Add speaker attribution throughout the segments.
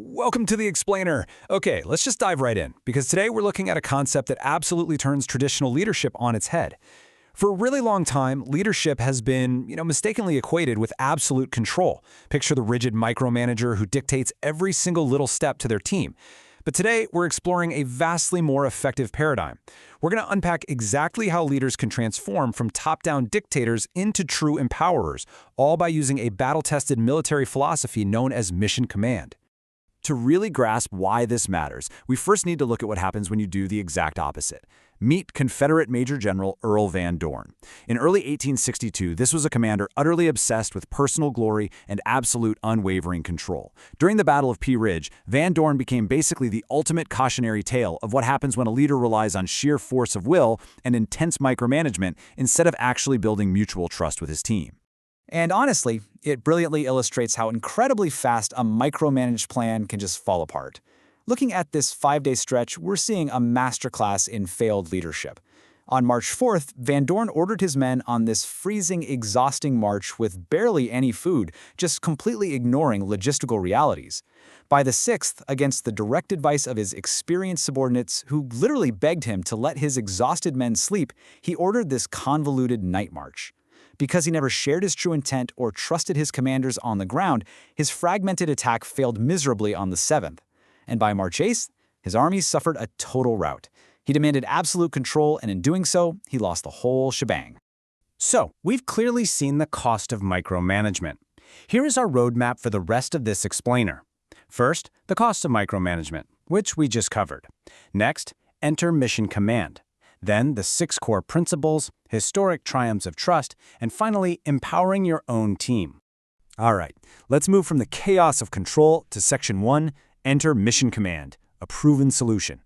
Speaker 1: Welcome to the Explainer. Okay, let's just dive right in, because today we're looking at a concept that absolutely turns traditional leadership on its head. For a really long time, leadership has been, mistakenly equated with absolute control. Picture the rigid micromanager who dictates every single little step to their team. But today, we're exploring a vastly more effective paradigm. We're going to unpack exactly how leaders can transform from top-down dictators into true empowerers, all by using a battle-tested military philosophy known as mission command. To really grasp why this matters, we first need to look at what happens when you do the exact opposite. Meet Confederate Major General Earl Van Dorn. In early 1862, this was a commander utterly obsessed with personal glory and absolute unwavering control. During the Battle of Pea Ridge, Van Dorn became basically the ultimate cautionary tale of what happens when a leader relies on sheer force of will and intense micromanagement instead of actually building mutual trust with his team.
Speaker 2: And honestly, it brilliantly illustrates how incredibly fast a micromanaged plan can just fall apart. Looking at this 5-day stretch, we're seeing a masterclass in failed leadership. On March 4th, Van Dorn ordered his men on this freezing, exhausting march with barely any food, just completely ignoring logistical realities. By the 6th, against the direct advice of his experienced subordinates who literally begged him to let his exhausted men sleep, he ordered this convoluted night march. Because he never shared his true intent or trusted his commanders on the ground, his fragmented attack failed miserably on the 7th. And by March 8th, his army suffered a total rout. He demanded absolute control, and in doing so, he lost the whole shebang.
Speaker 3: So, we've clearly seen the cost of micromanagement. Here is our roadmap for the rest of this explainer. First, the cost of micromanagement, which we just covered. Next, enter mission command. Then the 6 core principles, historic triumphs of trust, and finally, empowering your own team.
Speaker 1: All right, let's move from the chaos of control to Section 1, enter mission command, a proven solution.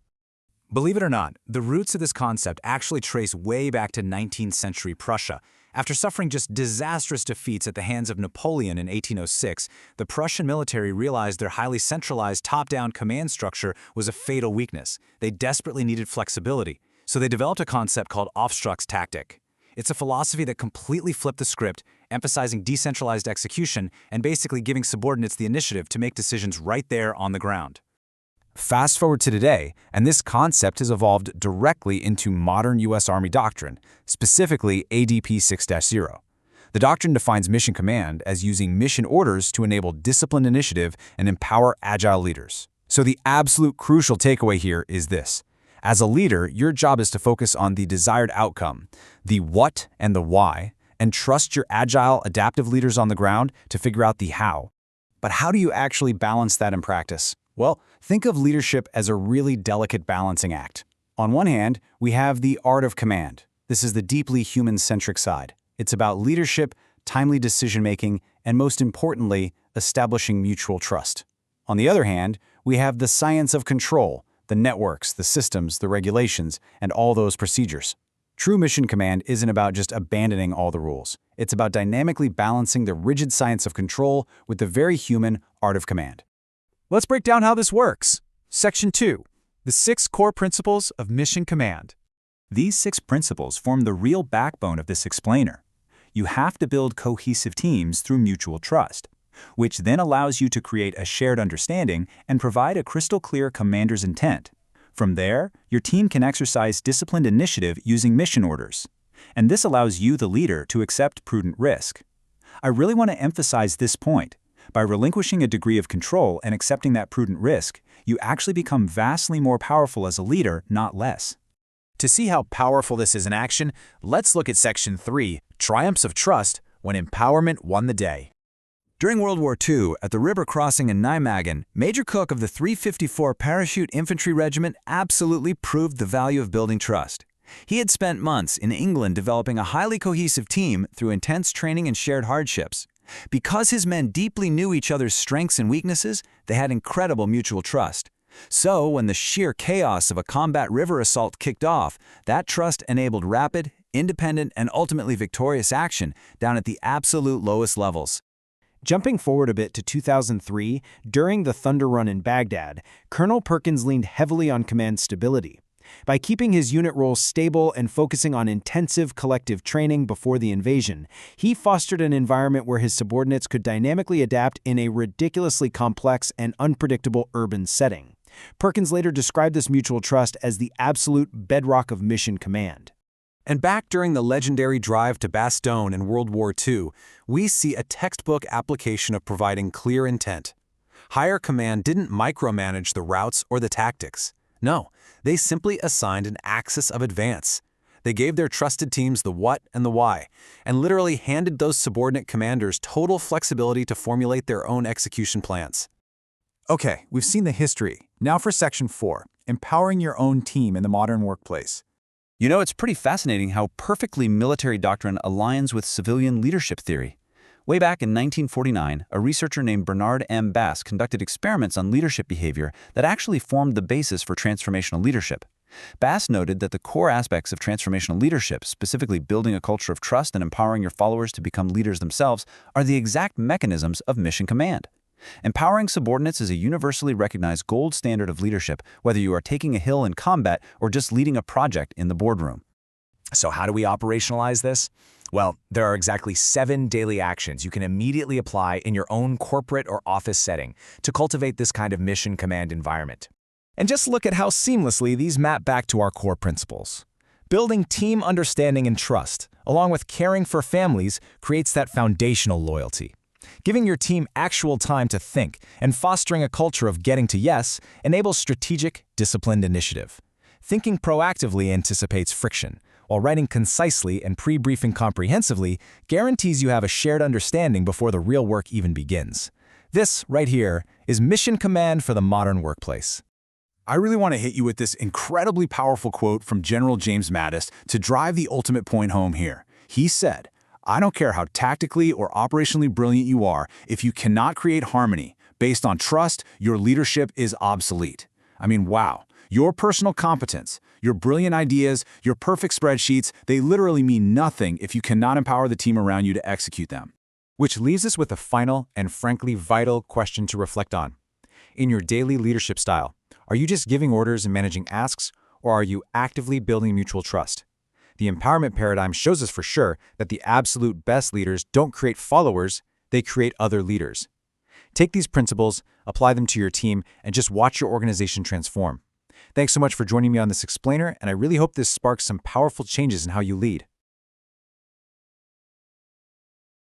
Speaker 1: Believe it or not, the roots of this concept actually trace way back to 19th century Prussia. After suffering just disastrous defeats at the hands of Napoleon in 1806, the Prussian military realized their highly centralized top-down command structure was a fatal weakness. They desperately needed flexibility. So they developed a concept called Auftrags tactic. It's a philosophy that completely flipped the script, emphasizing decentralized execution and basically giving subordinates the initiative to make decisions right there on the ground. Fast forward to today, and this concept has evolved directly into modern U.S. Army doctrine, specifically ADP 6-0. The doctrine defines mission command as using mission orders to enable disciplined initiative and empower agile leaders. So the absolute crucial takeaway here is this. As a leader, your job is to focus on the desired outcome, the what and the why, and trust your agile, adaptive leaders on the ground to figure out the how. But how do you actually balance that in practice? Well, think of leadership as a really delicate balancing act. On one hand, we have the art of command. This is the deeply human-centric side. It's about leadership, timely decision-making, and most importantly, establishing mutual trust. On the other hand, we have the science of control, the networks, the systems, the regulations, and all those procedures. True mission command isn't about just abandoning all the rules. It's about dynamically balancing the rigid science of control with the very human art of command.
Speaker 4: Let's break down how this works. Section 2. The 6 core principles of mission command.
Speaker 5: These 6 principles form the real backbone of this explainer. You have to build cohesive teams through mutual trust, which then allows you to create a shared understanding and provide a crystal-clear commander's intent. From there, your team can exercise disciplined initiative using mission orders. And this allows you, the leader, to accept prudent risk. I really want to emphasize this point. By relinquishing a degree of control and accepting that prudent risk, you actually become vastly more powerful as a leader, not less.
Speaker 1: To see how powerful this is in action, let's look at Section 3, Triumphs of Trust, when empowerment won the day. During World War II, at the river crossing in Nijmegen, Major Cook of the 354 Parachute Infantry Regiment absolutely proved the value of building trust. He had spent months in England developing a highly cohesive team through intense training and shared hardships. Because his men deeply knew each other's strengths and weaknesses, they had incredible mutual trust. So, when the sheer chaos of a combat river assault kicked off, that trust enabled rapid, independent, and ultimately victorious action down at the absolute lowest levels.
Speaker 3: Jumping forward a bit to 2003, during the Thunder Run in Baghdad, Colonel Perkins leaned heavily on command stability. By keeping his unit roles stable and focusing on intensive collective training before the invasion, he fostered an environment where his subordinates could dynamically adapt in a ridiculously complex and unpredictable urban setting. Perkins later described this mutual trust as the absolute bedrock of mission command.
Speaker 1: And back during the legendary drive to Bastogne in World War II, we see a textbook application of providing clear intent. Higher command didn't micromanage the routes or the tactics. No, they simply assigned an axis of advance. They gave their trusted teams the what and the why, and literally handed those subordinate commanders total flexibility to formulate their own execution plans.
Speaker 4: Okay, we've seen the history. Now for Section 4, empowering your own team in the modern workplace.
Speaker 6: You know, it's pretty fascinating how perfectly military doctrine aligns with civilian leadership theory. Way back in 1949, a researcher named Bernard M. Bass conducted experiments on leadership behavior that actually formed the basis for transformational leadership. Bass noted that the core aspects of transformational leadership, specifically building a culture of trust and empowering your followers to become leaders themselves, are the exact mechanisms of mission command. Empowering subordinates is a universally recognized gold standard of leadership, whether you are taking a hill in combat or just leading a project in the boardroom.
Speaker 1: So how do we operationalize this? Well, there are exactly 7 daily actions you can immediately apply in your own corporate or office setting to cultivate this kind of mission command environment.
Speaker 3: And just look at how seamlessly these map back to our core principles. Building team understanding and trust, along with caring for families, creates that foundational loyalty. Giving your team actual time to think and fostering a culture of getting to yes enables strategic, disciplined initiative. Thinking proactively anticipates friction, while writing concisely and pre-briefing comprehensively guarantees you have a shared understanding before the real work even begins. This, right here, is mission command for the modern workplace.
Speaker 1: I really want to hit you with this incredibly powerful quote from General James Mattis to drive the ultimate point home here. He said, "I don't care how tactically or operationally brilliant you are, if you cannot create harmony based on trust, your leadership is obsolete." I mean, wow. Your personal competence, your brilliant ideas, your perfect spreadsheets, they literally mean nothing if you cannot empower the team around you to execute them.
Speaker 4: Which leaves us with a final and frankly vital question to reflect on. In your daily leadership style, are you just giving orders and managing asks, or are you actively building mutual trust? The empowerment paradigm shows us for sure that the absolute best leaders don't create followers, they create other leaders. Take these principles, apply them to your team, and just watch your organization transform. Thanks so much for joining me on this explainer, and I really hope this sparks some powerful changes in how you lead.